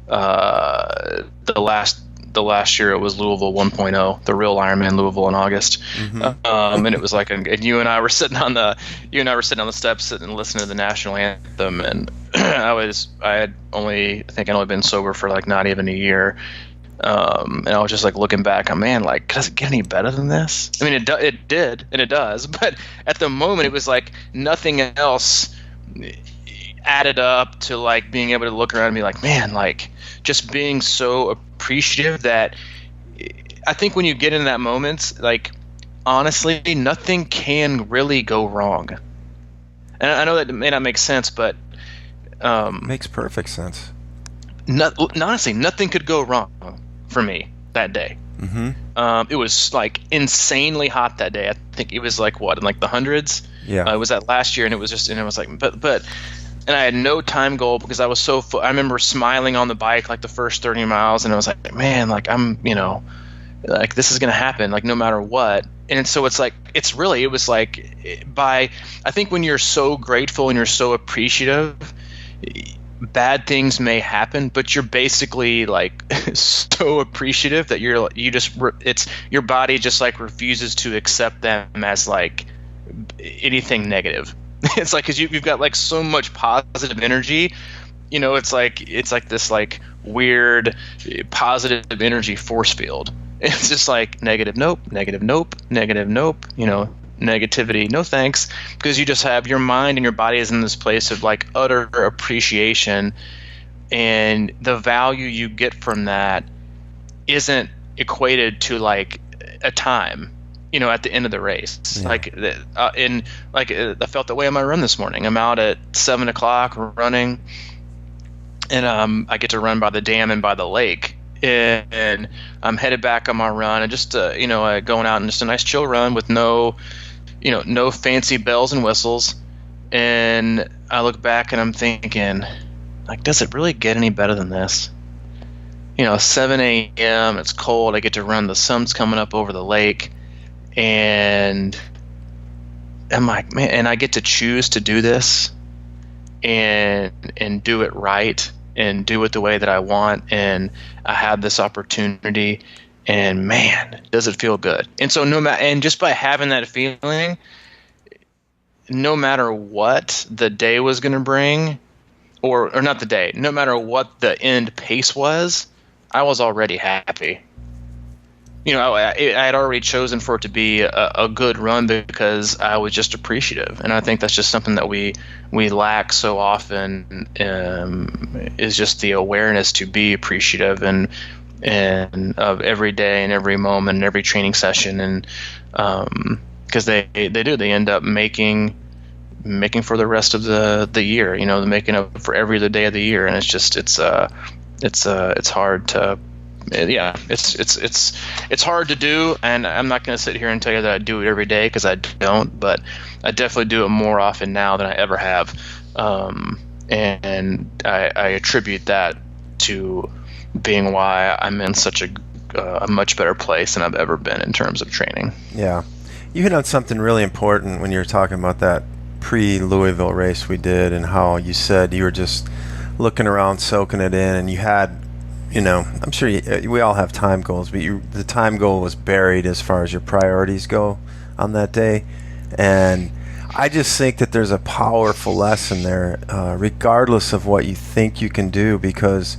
The last year it was Louisville 1.0, the real Ironman Louisville in August. And it was like, and you and I were sitting on the steps, sitting and listening to the national anthem, and I had only been sober for like not even a year. And I was just like looking back, man, like, does it get any better than this? I mean, it did, and it does, but at the moment it was like nothing else added up to like being able to look around and be like, man, like just being so appreciative that I think when you get in that moment, like honestly, nothing can really go wrong. And I know that may not make sense, but makes perfect sense. Honestly, nothing could go wrong for me that day. It was like insanely hot that day. I think it was like what, in like the hundreds. Yeah. It was that last year, and it was like, but and I had no time goal because I was so I remember smiling on the bike like the first 30 miles, and I was like, man, like I'm, like this is gonna happen, like no matter what. And so it's like it was like I think when you're so grateful and you're so appreciative, bad things may happen, but you're basically like so appreciative that your body just like refuses to accept them as like anything negative. It's like, because you've got like so much positive energy, it's like this like weird positive energy force field. It's just like negative nope, negative nope, negative nope, negativity no thanks, because you just have your mind and your body is in this place of like utter appreciation, and the value you get from that isn't equated to like a time at the end of the race. Yeah. I felt that way on my run this morning. I'm out at 7:00 running, and I get to run by the dam and by the lake, and I'm headed back on my run, and just going out and just a nice chill run with no fancy bells and whistles. And I look back and I'm thinking, like, does it really get any better than this? 7 a.m. It's cold. I get to run. The sun's coming up over the lake. And I'm like, man, and I get to choose to do this and do it right and do it the way that I want. And I have this opportunity, and man, does it feel good. And so and just by having that feeling, no matter what the day was going to bring, or not the day, no matter what the end pace was, I was already happy. I had already chosen for it to be a good run because I was just appreciative, and I think that's just something that we lack so often, is just the awareness to be appreciative and of every day and every moment and every training session, and because they end up making for the rest of the year, making up for every other day of the year, and it's hard to. Yeah, it's hard to do, and I'm not going to sit here and tell you that I do it every day, because I don't, but I definitely do it more often now than I ever have, and I attribute that to being why I'm in such a much better place than I've ever been in terms of training. Yeah, you hit on something really important when you were talking about that pre-Louisville race we did, and how you said you were just looking around, soaking it in, and you had, I'm sure we all have time goals, but the time goal was buried as far as your priorities go on that day. And I just think that there's a powerful lesson there, regardless of what you think you can do, because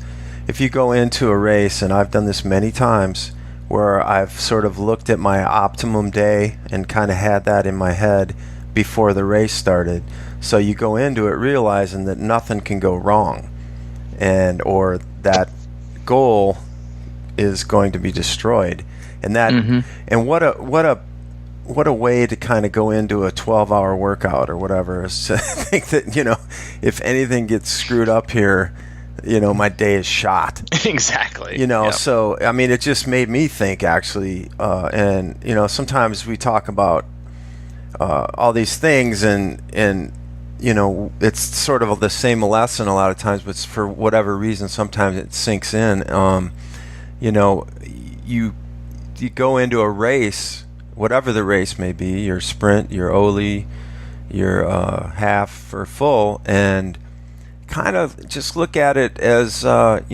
if you go into a race, and I've done this many times, where I've sort of looked at my optimum day and kind of had that in my head before the race started. So you go into it realizing that nothing can go wrong, or that goal is going to be destroyed, and that and what a way to kind of go into a 12-hour workout or whatever, is to think that if anything gets screwed up here, my day is shot. Exactly. Yep. So I mean, it just made me think, actually, and sometimes we talk about all these things, and it's sort of the same lesson a lot of times, but for whatever reason, sometimes it sinks in. You know, you go into a race, whatever the race may be, your sprint, your Oli, your half or full, and kind of just look at it as, don't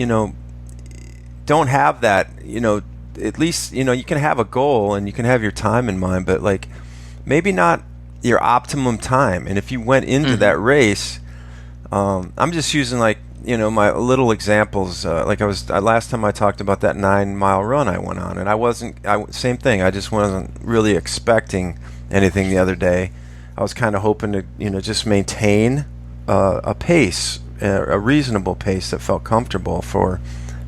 have that, at least, you can have a goal and you can have your time in mind, but like maybe not your optimum time. And if you went into that race, I'm just using like, my little examples. Like last time I talked about that 9-mile run I went on, and same thing. I just wasn't really expecting anything the other day. I was kind of hoping to, just maintain a pace, a reasonable pace that felt comfortable for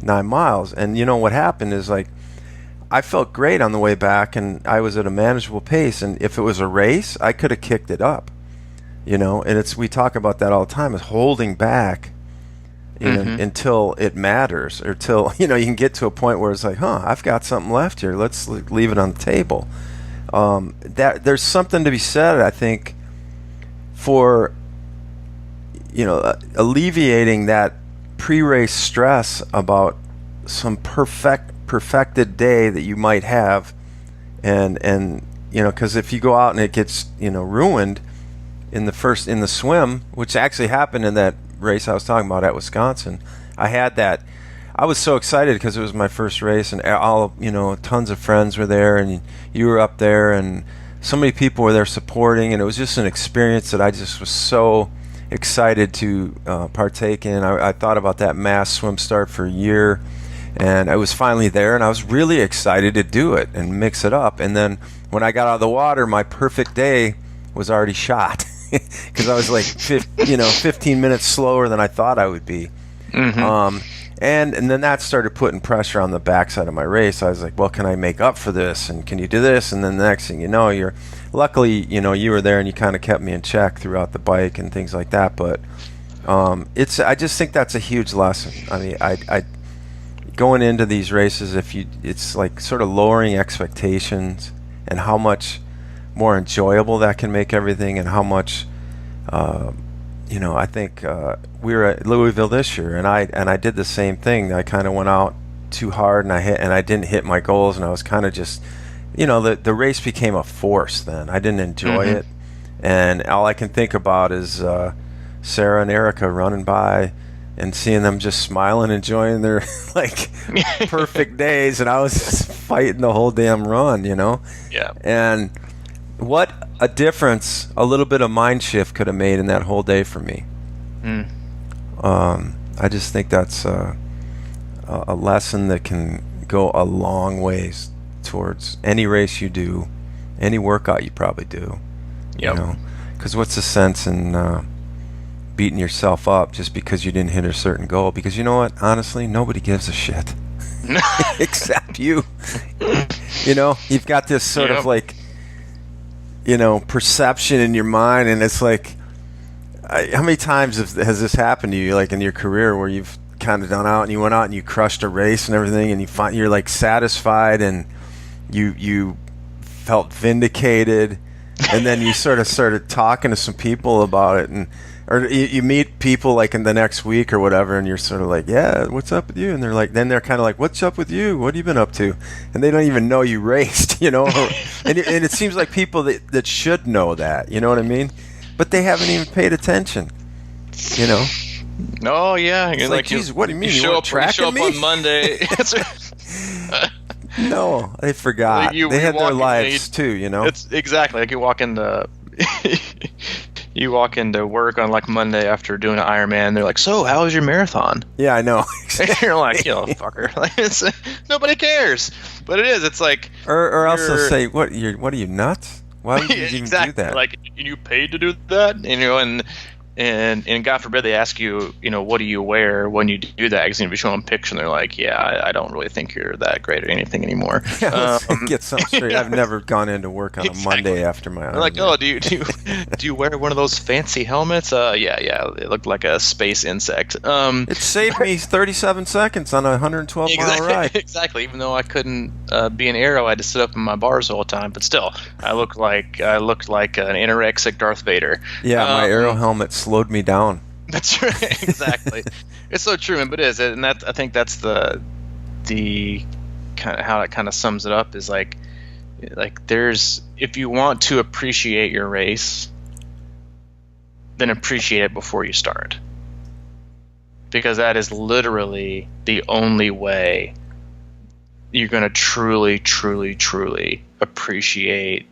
9 miles. And what happened is, like, I felt great on the way back, and I was at a manageable pace. And if it was a race, I could have kicked it up, and we talk about that all the time, is holding back, until it matters, or till, you can get to a point where it's like, I've got something left here. Let's leave it on the table. That there's something to be said, I think, for, alleviating that pre-race stress about some perfected day that you might have, and because if you go out and it gets ruined in the swim, which actually happened in that race I was talking about at Wisconsin. I was so excited because it was my first race, and all tons of friends were there, and you were up there, and so many people were there supporting, and it was just an experience that I just was so excited to partake in. I thought about that mass swim start for a year, and I was finally there, and I was really excited to do it and mix it up. And then when I got out of the water, my perfect day was already shot because I was like 15 minutes slower than I thought I would be. And then that started putting pressure on the backside of my race. I was like, well, can I make up for this? And can you do this? And then the next thing you know, luckily, you were there and you kind of kept me in check throughout the bike and things like that. But I just think that's a huge lesson. I mean, I going into these races, it's like sort of lowering expectations, and how much more enjoyable that can make everything, and how much, I think we were at Louisville this year, and I did the same thing. I kind of went out too hard, and I didn't hit my goals, and I was kind of just, the race became a force then. I didn't enjoy it, and all I can think about is Sarah and Erica running by and seeing them just smiling, enjoying their like perfect days, and I was just fighting the whole damn run, Yeah. And what a difference a little bit of mind shift could have made in that whole day for me. I just think that's a lesson that can go a long ways towards any race you do, any workout you probably do. Yep. Because what's the sense in beating yourself up just because you didn't hit a certain goal? Because you know what? Honestly, nobody gives a shit except you. You've got this sort of like, perception in your mind, and it's like, how many times has this happened to you, like in your career, where you've kind of done out and you went out and you crushed a race and everything, and you're like satisfied, and you felt vindicated, and then you sort of started talking to some people about it, or you meet people like in the next week or whatever, and you're sort of like, yeah, what's up with you? And they're kind of like, what's up with you? What have you been up to? And they don't even know you raced, and it seems like people that should know that, you know what I mean? But they haven't even paid attention, Oh yeah, it's like, geez, what do you mean? You show up on Monday. No, they forgot. They had their lives too, It's exactly like you walk into work on like Monday after doing an Ironman. They're like, "So, how was your marathon?" Yeah, I know. You're like, fucker. Like, nobody cares, but it is. It's like, or else they'll say, "What? What are you nuts? Why would you even do that?" Like, you paid to do that, and And God forbid they ask you, what do you wear when you do that? Because if you show them a picture and they're like, yeah, I don't really think you're that great at anything anymore. Yeah, let's get something straight. I've never gone into work on a Monday after my Ironman. They're like, oh, do you wear one of those fancy helmets? Yeah, it looked like a space insect. It saved me 37 seconds on a 112-mile ride. Exactly. Even though I couldn't be an arrow, I had to sit up in my bars the whole time. But still, I looked like an anorexic Darth Vader. Yeah, my arrow helmet slowed me down. That's right. Exactly. It's so true, but it is, and that I think that's the kind of how it kind of sums it up is like there's, if you want to appreciate your race, then appreciate it before you start, because that is literally the only way you're going to truly appreciate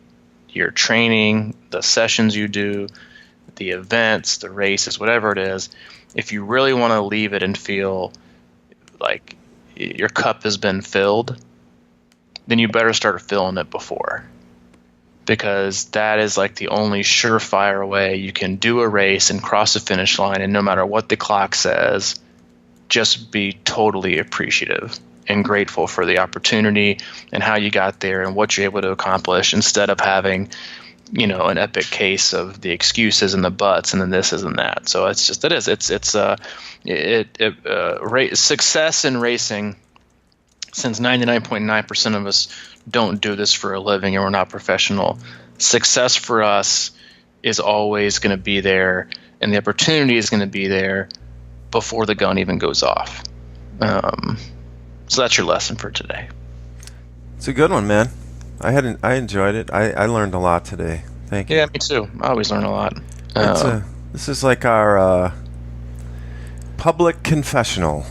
your training, the sessions you do, the events, the races, whatever it is. If you really want to leave it and feel like your cup has been filled, then you better start filling it before, because that is like the only surefire way you can do a race and cross the finish line, and no matter what the clock says, just be totally appreciative and grateful for the opportunity and how you got there and what you're able to accomplish, instead of having an epic case of the excuses and the buts and then this isn't that. So it's just, success in racing, since 99.9% of us don't do this for a living and we're not professional, success for us is always going to be there, and the opportunity is going to be there before the gun even goes off. So that's your lesson for today. It's a good one, man. I enjoyed it. I learned a lot today. Thank you. Yeah, me too. I always learn a lot. This is like our public confessional.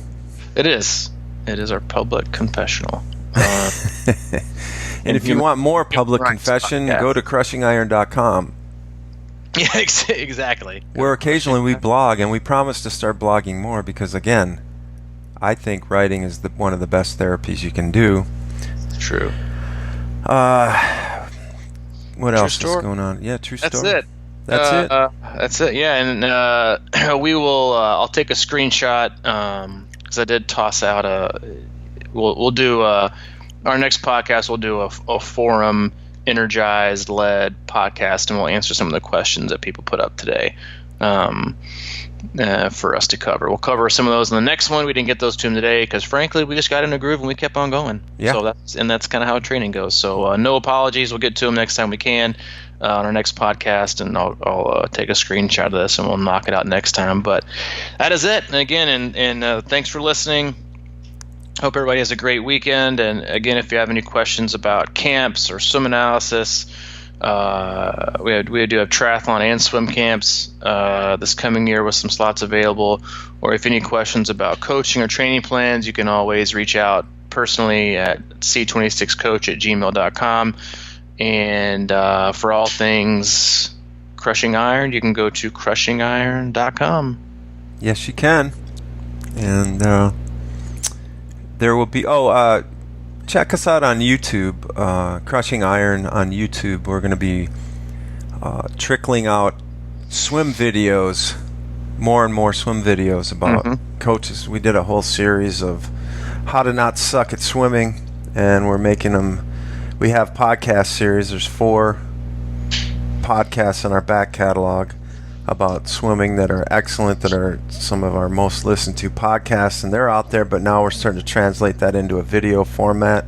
It is. It is our public confessional. And if you want more public confession, go to crushingiron.com. Yeah, exactly. Where occasionally we blog, and we promise to start blogging more, because, again, I think writing is one of the best therapies you can do. True. What else is going on? Yeah, true story. That's it. That's it. Yeah, and we will. I'll take a screenshot because I did toss out We'll do our next podcast. We'll do a forum energized led podcast, and we'll answer some of the questions that people put up today. For us to cover. We'll cover some of those in the next one. We didn't get those to them today because, frankly, we just got in a groove and we kept on going. Yeah. So that's kind of how training goes. So no apologies. We'll get to them next time we can on our next podcast, and I'll take a screenshot of this and we'll knock it out next time. But that is it. And again, and thanks for listening. Hope everybody has a great weekend. And again, if you have any questions about camps or swim analysis, we do have triathlon and swim camps this coming year with some slots available. Or if any questions about coaching or training plans, you can always reach out personally at c26coach@gmail.com. And for all things Crushing Iron, you can go to crushingiron.com. Yes, you can. And there will be check us out on YouTube, Crushing Iron on YouTube. We're going to be trickling out swim videos, more and more swim videos about coaches. We did a whole series of how to not suck at swimming, and we're making them. We have podcast series. There's 4 podcasts in our back catalog about swimming that are excellent, that are some of our most listened to podcasts, and they're out there, but now we're starting to translate that into a video format.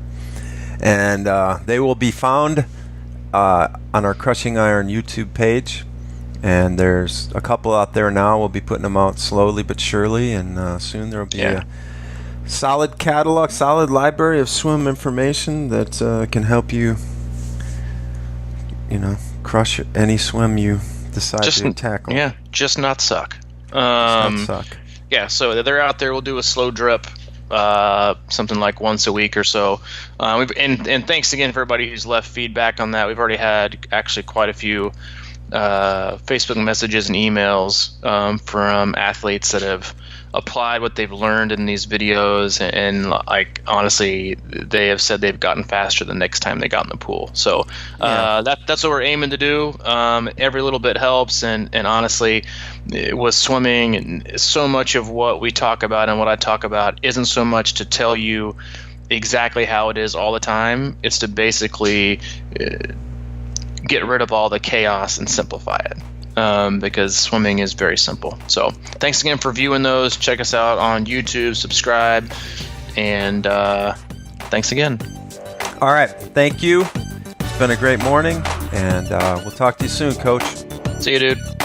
And they will be found on our Crushing Iron YouTube page. And there's a couple out there now. We'll be putting them out slowly but surely. And soon there will be a solid catalog, solid library of swim information that can help you, crush any swim you decide to tackle. Yeah, just not suck. Just not suck. Yeah, so they're out there. We'll do a slow drip. Something like once a week or so. And thanks again for everybody who's left feedback on that. We've already had actually quite a few Facebook messages and emails from athletes that have applied what they've learned in these videos, and like honestly, they have said they've gotten faster the next time they got in the pool. So that's what we're aiming to do. Every little bit helps, and honestly, with swimming, and so much of what we talk about and what I talk about isn't so much to tell you exactly how it is all the time. It's to basically get rid of all the chaos and simplify it. Because swimming is very simple. So thanks again for viewing those. Check us out on YouTube, subscribe, and thanks again. All right. Thank you. It's been a great morning, and we'll talk to you soon, Coach. See you, dude.